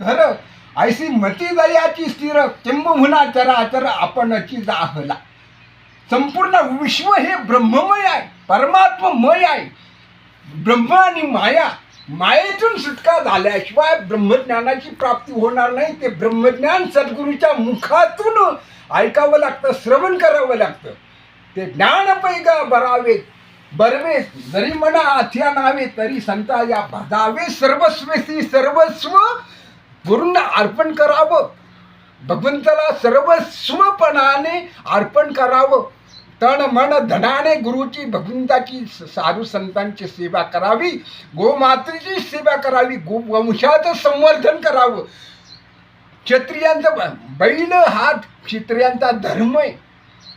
धर, ऐसी मती दयाची स्थिर, किंबहुना चराचर आपणची जाहला. संपूर्ण विश्व हे ब्रह्ममय आहे, परमात्ममय आहे. ब्रह्म आणि माया, मायेतून सुटका झाल्याशिवाय ब्रह्मज्ञानाची प्राप्ती होणार नाही. ते ब्रह्मज्ञान सद्गुरूच्या मुखातून ऐकावं लागतं, श्रवण करावं लागतं. ते ज्ञान पैगा बरावे बरवे, जरी म्हणा अथ्या नावे तरी संता या भजावे. सर्वस्वेसी सर्वस्व गुरूंना अर्पण करावं, भगवंताला सर्वस्वपणाने अर्पण करावं. तन मन धनाने गुरुची भगवंताची साधू संतांची सेवा करावी, गोमातेची सेवा करावी, गोवंशाचं संवर्धन करावं. क्षत्रियांचा बैल हा क्षत्रियांचा धर्म आहे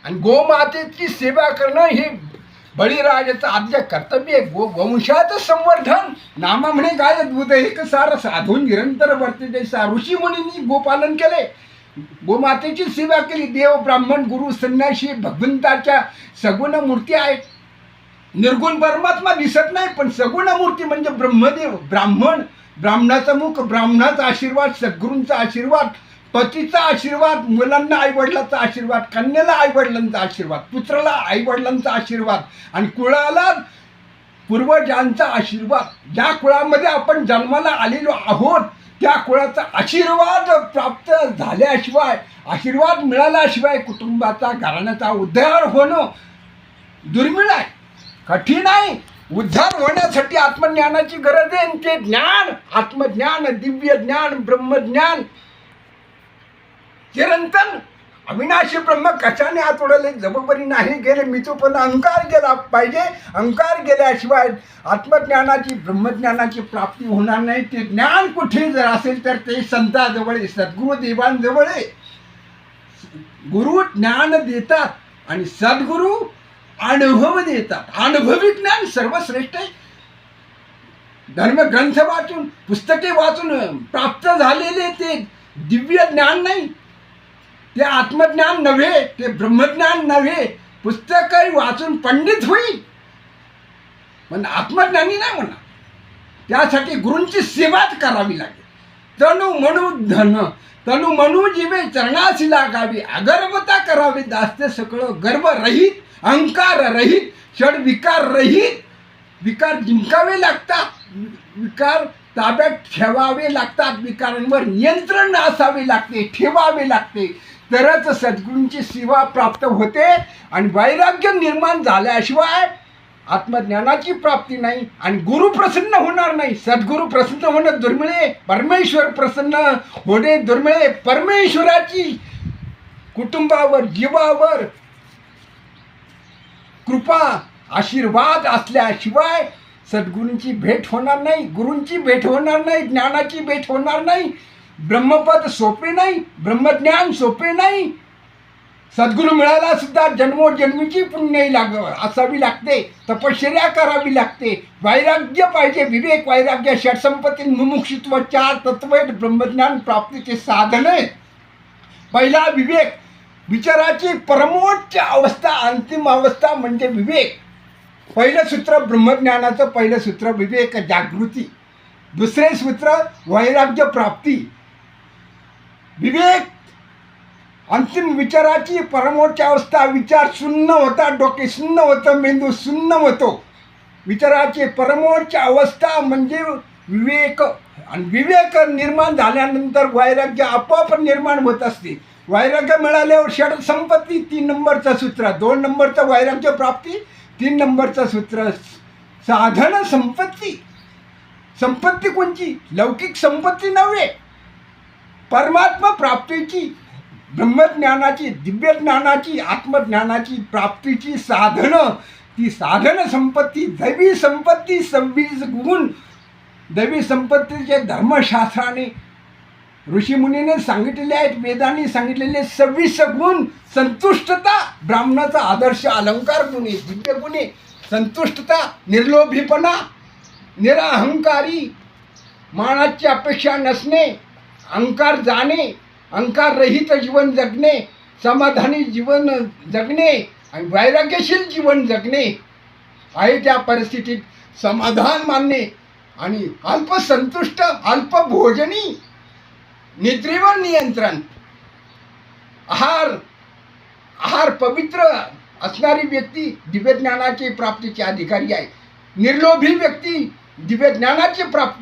आणि गोमातेची सेवा करणं हे बळीराजाचं आद्य कर्तव्य आहे. गोवंशाचं संवर्धन, नामा म्हणे गाय दूध एक सार साधून निरंतर वर्तते सा. ऋषी मुनींनी गोपालन केले, गोमातेची सेवा केली. देव ब्राह्मण गुरु संन्यासी भगवंताच्या सगुण मूर्ती आहेत. निर्गुण परमात्मा दिसत नाही, पण सगुण मूर्ती म्हणजे ब्रह्मदेव. ब्राह्मण, ब्राह्मणाचं मुख, ब्राह्मणाचा आशीर्वाद, सद्गुरूंचा आशीर्वाद, पतीचा आशीर्वाद, मुलांना आईवडिलांचा आशीर्वाद, कन्याला आईवडिलांचा आशीर्वाद, पुत्राला आईवडिलांचा आशीर्वाद आणि कुळाला पूर्वजांचा आशीर्वाद. ज्या कुळामध्ये आपण जन्माला आलेलो आहोत त्या कुळाचा आशीर्वाद प्राप्त झाल्याशिवाय, आशीर्वाद मिळाल्याशिवाय कुटुंबाचा, घराण्याचा उद्धार होणं दुर्मिळ आहे, कठीण आहे. उद्धार होण्यासाठी आत्मज्ञानाची गरज आहे. ते ज्ञान, आत्मज्ञान, दिव्य ज्ञान, ब्रह्मज्ञान, चिरंतन अविनाशी ब्रह्म कशाने आतोडले जबबरी नाही गेले. मी तो पण अहंकार गेला पाहिजे. अहंकार गेल्याशिवाय आत्मज्ञानाची, ब्रह्मज्ञानाची प्राप्ती होणार नाही. ते ज्ञान कुठे जर असेल तर ते संताजवळ आहे, सद्गुरुदेवांजवळ आहे. गुरु ज्ञान देतात आणि सद्गुरू अनुभव देतात. अनुभवी ज्ञान सर्वश्रेष्ठ आहे. धर्मग्रंथ वाचून, पुस्तके वाचून प्राप्त झालेले ते दिव्य ज्ञान नाही, ते आत्मज्ञान नव्हे, ते ब्रह्मज्ञान नव्हे. पुस्तकही वाचून पंडित होईल पण आत्मज्ञानी नाही म्हणा. त्यासाठी गुरूंची सेवाच करावी लागेल. तनु म्हणू धन, तनु म्हणू जीवे चरणाशी लागावी. अगर्वता करावी दास्ते सगळं, गर्व रहित, अहंकार रहित, षड विकार रहित. विकार जिंकावे लागतात, विकार ताब्यात ठेवावे लागतात, विकारांवर नियंत्रण असावे लागते, ठेवावे लागते. तरच सद्गुरूंची सेवा प्राप्त होते आणि वैराग्य निर्माण झाल्याशिवाय आत्मज्ञानाची प्राप्ती नाही आणि गुरु प्रसन्न होणार नाही. सद्गुरू प्रसन्न होणं दुर्मिळे, परमेश्वर प्रसन्न होणे दुर्मिळे. परमेश्वराची कुटुंबावर, जीवावर कृपा, आशीर्वाद असल्याशिवाय सद्गुरूंची भेट होणार नाही, गुरूंची भेट होणार नाही, ज्ञानाची भेट होणार नाही. ब्रह्मपद सोपे नाही, ब्रह्मज्ञान सोपे नाही. सद्गुरू मिळाला सुद्धा जन्मोजन्मीची पुण्य असावी लागते, तपश्चर्या करावी लागते, वैराग्य पाहिजे, विवेक, वैराग्य, षटसंपत्ती, मुमुक्षुत्व, 4 तत्व ब्रह्मज्ञान प्राप्तीचे साधन आहेत. पहिला विवेक, विचाराची परमोच्च अवस्था, अंतिम अवस्था म्हणजे विवेक. पहिलं सूत्र ब्रह्मज्ञानाचं, पहिलं सूत्र विवेक जागृती, दुसरे सूत्र वैराग्य प्राप्ती. विवेक अंतिम विचाराची परमोच्च अवस्था. विचार शून्य होता, डोके शून्य होतं, मेंदू शून्य होतो. विचाराची परमोच्च अवस्था म्हणजे विवेक. आणि विवेक निर्माण झाल्यानंतर वैराग्य आपोआप निर्माण होत असते. वैराग्य मिळाल्यावर षड संपत्ती, 3 नंबरचं सूत्र. 2 नंबरचं वैराग्य प्राप्ती, 3 नंबरचं सूत्र साधन संपत्ती. संपत्ती कोणची? लौकिक संपत्ती नव्हे, परमात्मा प्राप्तीची, ब्रह्मज्ञानाची, दिव्यज्ञानाची, आत्मज्ञानाची प्राप्तीची साधनं. ती साधन संपत्ती, दैवी संपत्ती 26 गुण. दैवी संपत्तीचे धर्मशास्त्राने, ऋषीमुनीने सांगितलेले आहेत, वेदांनी सांगितलेले 26 गुण. संतुष्टता ब्राह्मणाचा आदर्श अलंकार गुणे, दिव्य गुणे. संतुष्टता, निर्लोभीपणा, निराहंकारी, मानाची अपेक्षा नसणे, अहंकार जाणे, अहंकार रहित जीवन जगणे, समाधानी जीवन जगणे आणि वैराग्यशील जीवन जगणे. आहे त्या परिस्थितीत समाधान मानणे आणि अल्पसंतुष्ट, अल्पभोजनी, निद्रेवर नियंत्रण. आहार पवित्र असणारी व्यक्ती दिव्य ज्ञानाची प्राप्तीची अधिकारी आहे. निर्लोभी व्यक्ती दिव्य ज्ञानाची प्राप्ती